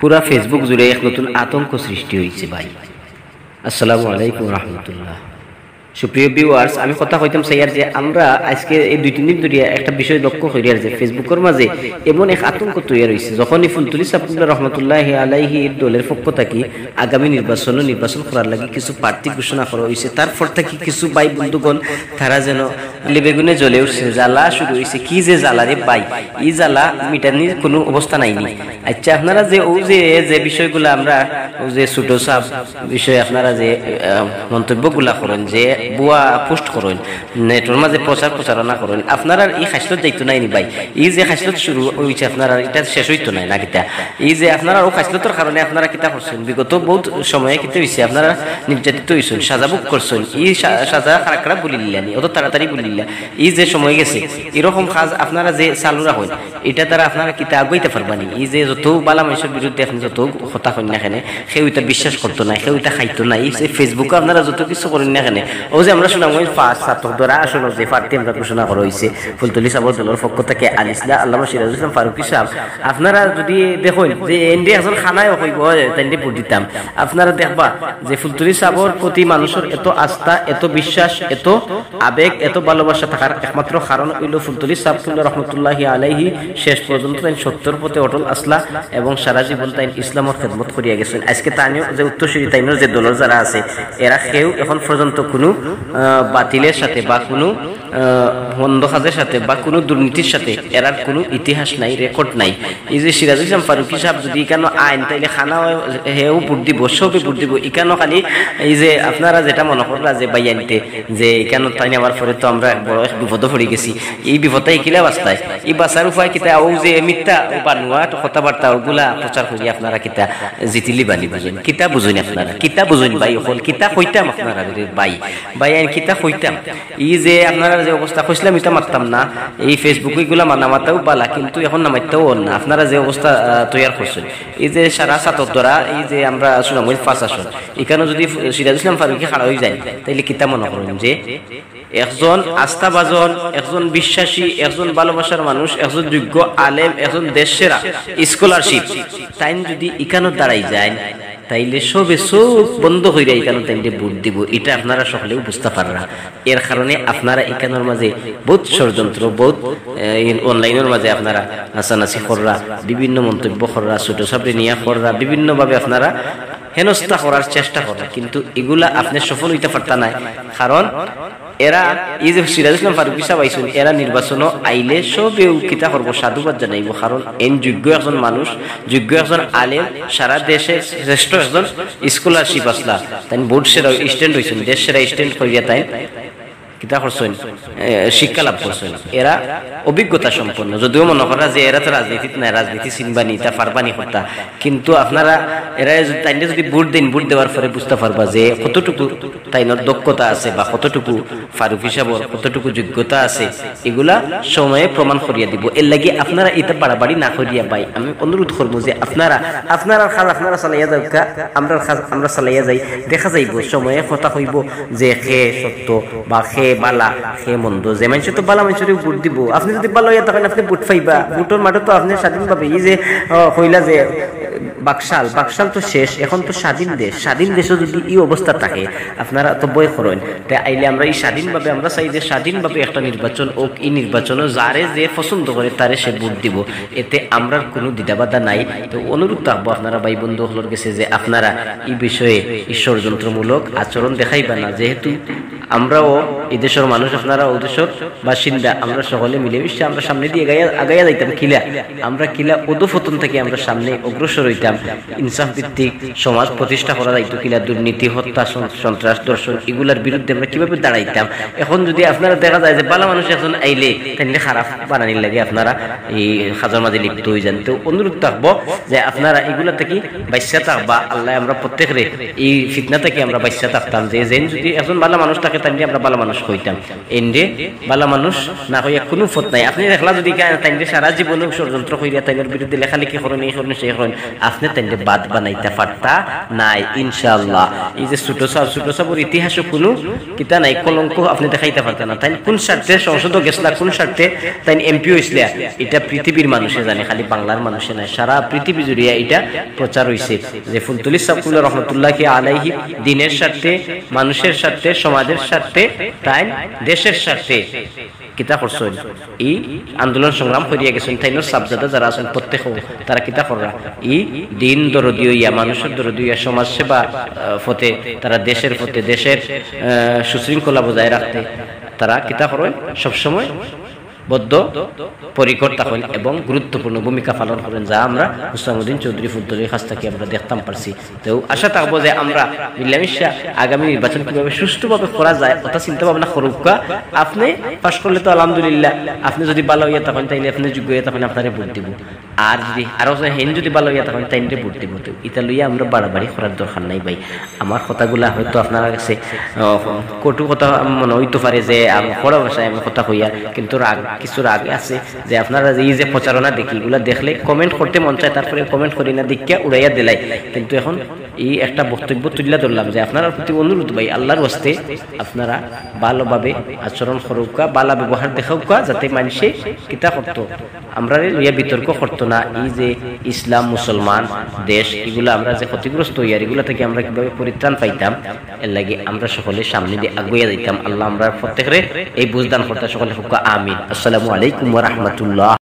পুরা ফেসবুক জুড়ে এক নতুন আতঙ্ক সৃষ্টি হয়েছে ভাই। আসসালামু আলাইকুম রহমতুল্লাহ। সুপ্রিয় ভিউয়ার্স, আমি কথা কইতাম স্যার যে আমরা আজকে এই 2-3 দিন ধরে একটা বিষয় লক্ষ্য করি আর যে ফেসবুকের মাঝে এমন এক আতঙ্ক তৈরি হয়েছে, যখনই ফুলতুলি সাহেব রহমতুল্লাহি আলাইহি দলের পক্ষ থেকে আগামী নির্বাচন করার লাগে কিছু প্রার্থী ঘোষণা করা হয়েছে, তারপর থেকে কিছু ভাই বন্ধুগণ তারা যেন লেবেগুনে জ্বলে উঠছে, জ্বালা শুরু হয়েছে। কি যে জ্বালা রে ভাই, এই জ্বালা মিটানির কোনো অবস্থা নাইনি। আচ্ছা, আপনারা যে যে বিষয়গুলো আমরা যে ছোট সাপ বিষয়ে আপনারা যে মন্তব্যগুলা করেন, যে বুয়া পোস্ট করেন, নেটের মাঝে প্রচারণা করেন, আপনারা এই খাসলত যাইতো নাইনি ভাই। এই যে খাসলত শুরু হয়েছে আপনারা এটা শেষ হইতো নাই না কিতা। এই যে আপনারা ও খাসলতের কারণে আপনারা কিতা করছেন, বিগত বহুত সময়ে কিতা হয়েছে, আপনারা নির্যাতিত হয়েছেন, সাজা ভোগ করছেন। এই সাজা খারাপ বলিলানি, অত তাড়াতাড়ি বলিলা। এই যে সময় গেছে এরকম কাজ আপনারা যে চালু রাখেন, এটা দ্বারা আপনারা কিতা আগাইতে পারবানি। এই যে যত বালা মানুষের বিরুদ্ধে আপনি যত কথা করেন না কেন, কেউ এটা বিশ্বাস করতো না, কেউ এটা খাইতো না। এই যে ফেসবুকে আপনারা যত কিছু করেন না কেন, ও যে আমরা শুনাম ওই ছাত্র দ্বারা আসলে যে প্রার্থী আমরা ঘোষণা করা হয়েছে ফুলতলি সাহেব দলের পক্ষ থেকে আলিসলা আল্লামা সিরাজুল ইসলাম ফারুকী সাহেব, আপনারা যদি দেখেন যে এনডি একজন খানায় হইব তাই ভোট দিতাম, আপনারা দেখবা যে ফুলতলি সাহেবের প্রতি মানুষের এত আস্থা, এত বিশ্বাস, এত আবেগ, এত ভালোবাসা থাকার একমাত্র কারণ হইল ফুলতলি সাহেব রহমতুল্লাহি আলাইহি শেষ পর্যন্ত তাই সত্যের পথে অটল আসলা এবং সারা জীবন তাই ইসলামের খেদমত করিয়া গেছেন। আজকে তাইও যে উত্তরসূরি তাইনের যে দলের যারা আছে, এরা কেউ এখন পর্যন্ত কোনো বাতিলের সাথে বা কোনো বন্ধ কাজের সাথে বা কোনো দুর্নীতির সাথে এরার কোনো ইতিহাস নাই, রেকর্ড নাই। এই যে সিরাজুল ইসলাম ফারুকী সাহেব যদি কেন আইন তাইলে খানা হেও ভোট দিব, সবই ভোট দিব। ইকানো খালি এই যে আপনারা যেটা মনে করলা যে বাই আনতে যে কেন তাই নেওয়ার পরে তো আমরা বড় এক বিপদ পড়ে গেছি, এই বিপদটা কিলা বাস্তায় এই বাঁচার উপায় কিতা ও যে মিথ্যা বানুয়া কথাবার্তা ওগুলা প্রচার করি আপনারা কিতা জিতিলি বানি বুঝেন, কিতা বুঝুন আপনারা, কিতা বুঝুন ভাই, অকল কিতা কইতাম আপনারা ভাই আইন কিতা কইতাম। এই যে আপনারা যে অবস্থা কইছিলাম এটা মারতাম না, এই ফেসবুকে এগুলা নামাতেও বালা, কিন্তু এখন নামাইতেও না। আপনারা যে অবস্থা তৈরি করছেন, এই যে সারা ছাত্র দ্বারা এই যে আমরা শুনাম 5 আসন, এখানে যদি সিরাজুল ইসলাম ফারুকী খাড়া হয়ে যায় তাইলে কিতা মনে করেন যে একজন আস্থাভাজন, একজন বিশ্বাসী, একজন ভালোবাসার মানুষ, একজন যোগ্য আলেম, একজন দেশ সেরা স্কলারশিপ তাই যদি ইকানো দাঁড়াই যায় তাইলে সবে সব বন্ধ হইয়া এখানে তাইলে ভোট দিব, এটা আপনারা সকলেও বুঝতে পাররা। এর কারণে আপনারা এখানের মাঝে বহুত ষড়যন্ত্র, বহুত অনলাইনের মাঝে আপনারা নাচানাচি কররা, বিভিন্ন মন্তব্য কররা, ছোট সাপড়ে নিয়ে কররা, বিভিন্নভাবে আপনারা হেনস্থা করার চেষ্টা করা, কিন্তু এগুলা আপনি সফল হইতে পারতা নাই। কারণ এরা এই যে সিরাজুল ইসলাম ফারুকী সাহেব আইসুন, এরা নির্বাচন আইলে সবেও কিতা করবো, সাধুবাদ জানাইব। কারণ এন যোগ্য একজন মানুষ, যোগ্য একজন আলেম, সারা দেশে শ্রেষ্ঠ একজন স্কলারশিপ আসলা, তাই বোর্ড সেরা স্ট্যান্ড হয়েছেন, দেশ সেরা স্ট্যান্ড করিয়া তাই কিতা করছেন, শিক্ষা লাভ করছেন। এরা অভিজ্ঞতা সম্পন্ন, যদিও মনে করা যে এরা তো রাজনীতি নাই, রাজনীতি চিনবানি তা পারবানি হতা, কিন্তু আপনারা এরা তাইলে যদি ভোট দেন, ভোট দেওয়ার পরে বুঝতে পারবা যে কতটুকু তাইনের দক্ষতা আছে বা কতটুকু ফারুকী সাহেবের কতটুকু যোগ্যতা আছে, এগুলা সময়ে প্রমাণ করিয়া দিব। এর লাগে আপনারা এটা বাড়াবাড়ি না করিয়া ভাই আমি অনুরোধ করবো যে আপনারা খাজ আপনারা চালাইয়া যাও, আমরা চালাইয়া যাই, দেখা যাইব সময়ে কথা হইব যে খে সত্য বা খে বালা খে মন্দ, যে মানুষ তো বালা মানুষের ভোট দিব। আপনি যদি ভালো হইয়া থাকেন আপনি ভোট পাইবা, ভোটের মাঠে তো আপনি স্বাধীনভাবে এই যে হইলা যে বাকশাল তো শেষ, এখন তো স্বাধীন দেশ, স্বাধীন দেশে যদি এই অবস্থা থাকে আপনারা তো বই করেন, তাই আইলে আমরা এই স্বাধীনভাবে আমরা চাই যে স্বাধীনভাবে একটা নির্বাচন হোক, এই নির্বাচনে যারে যে পছন্দ করে তারে সে ভোট দিব, এতে আমরা কোনো দ্বিধাবাধা নাই। তো অনুরোধ থাকবো আপনারা ভাই বন্ধু হলোর কাছে যে আপনারা এই বিষয়ে ষড়যন্ত্রমূলক আচরণ দেখাইবা না, যেহেতু আমরাও এই দেশের মানুষ, আপনারা ও দেশের বাসিন্দা, আমরা সকলে মিলেমিশে আমরা সামনে দিয়ে আগাইয়া যাইতাম, আমরা অধঃপতন থেকে আমরা সামনে অগ্রসর হইতাম, ইনসাফ ভিত্তিক সমাজ প্রতিষ্ঠা করা যাইতো, দুর্নীতি, হত্যা, সন্ত্রাস, দর্শন এগুলার বিরুদ্ধে আমরা কিভাবে দাঁড়াইতাম। এখন যদি আপনারা দেখা যায় যে ভালো মানুষ এখন আইলে তাইলে খারাপ বানানির লাগে আপনারা এই খাজার মাঝে লিপ্ত হয়ে যান। তো অনুরোধ থাকবো যে আপনারা এগুলা থেকে বাচ্চা থাকবা, আল্লাহ আমরা প্রত্যেকের এই ফিতনা থেকে আমরা বাচ্চা থাকতাম, যে যেন যদি এখন ভালো মানুষ থাকে তাইলে আমরা ভালো মানুষ হইতাম, এন্ডে ভালো মানুষ না হইয়া কোনো ফত নাই। আপনি দেখলা যদি তাইলে সারা জীবনে ষড়যন্ত্র হইয়া তাইলের বিরুদ্ধে লেখালেখি করেন, এই করেন সেই করেন, আপনি তাইলে বাদ বানাইতে পারতা নাই ইনশাআল্লাহ। এই যে ছোট সাবর ইতিহাস কোনো কিতা নাই কলঙ্ক আপনি দেখাইতে পারতেন না। তাই কোন স্বার্থে সংসদ গেছলা, কোন স্বার্থে তাই এমপি হয়েছিল, এটা পৃথিবীর মানুষে জানে, খালি বাংলার মানুষে নাই, সারা পৃথিবী জুড়িয়া এটা প্রচার হয়েছে যে ফুলতুলি সাবকুল্লাহ রহমতুল্লাহি আলাইহি দিনের স্বার্থে, মানুষের স্বার্থে, সমাজের স্বার্থে, তাই দেশের স্বার্থে কিতা করছেন, এই আন্দোলন সংগ্রাম করিয়া গেছেন। তাইনোর সাবজাদা যারা আছেন প্রত্যেক তারা কিতা করা, এই দিন দরদি হইয়া, মানুষের দরদি হইয়া, সমাজ সেবা ফতে, তারা দেশের ফতে, দেশের সুশৃঙ্খলা বজায় রাখতে তারা কিতা করেন, সবসময় বদ্ধ পরিকর থাকেন এবং গুরুত্বপূর্ণ ভূমিকা পালন করেন, যা আমরা হুসামউদ্দিন চৌধুরী ফুলতলির কাছ থেকে আমরা দেখতাম পারছি। তো আশা থাকবো যে আমরা মিলামিশা আগামী নির্বাচন কিভাবে সুষ্ঠুভাবে করা যায় ওটা চিন্তা ভাবনা করুকা। আপনি পাশ করলে তো আলহামদুলিল্লাহ, আপনি যদি ভালো হইয়া থাকেন তাইলে আপনি যোগ্য হইয়া থাকেন, আপনারে ভোট দিব। আর যদি আরো হেন যদি ভালো হইয়া থাকেন তাইলে ভোট দিব। তো এটা লইয়া আমরা বাড়াবাড়ি করার দরকার নাই ভাই। আমার কথাগুলা হয়তো আপনার কাছে কটু কথা মনে হইতে পারে যে বড় ভাষায় আমি কথা কইয়া, কিন্তু কিছুর আগে আছে যে আপনারা এই যে প্রচারণা দেখি, এগুলা দেখলে কমেন্ট করতে মন চায়, তারপরে কমেন্ট করি না দেখিয়া উড়াইয়া দিলাই। কিন্তু এখন এই একটা বক্তব্য তুলে ধরলাম যে আপনার প্রতি অনুরোধ ভাই, আল্লাহর ওয়াস্তে আপনারা ভালোভাবে আচরণ করুকা, ভালো ব্যবহার দেখাউকা, যাতে মানুষে কিতা করতো, আমরা লইয়া বিতর্ক করতো না। এই যে ইসলাম মুসলমান দেশ, এগুলো আমরা যে ক্ষতিগ্রস্ত হইয়ার, এগুলা থেকে আমরা কিভাবে পরিত্রাণ পাইতাম, এর লাগে আমরা সকলে সামনে দিয়ে আগুয়া দিতাম। আল্লাহ আমরা প্রত্যেকের এই বুঝদান করতে সকলে আমিন। আসসালামু আলাইকুম ওয়া রাহমাতুল্লাহ।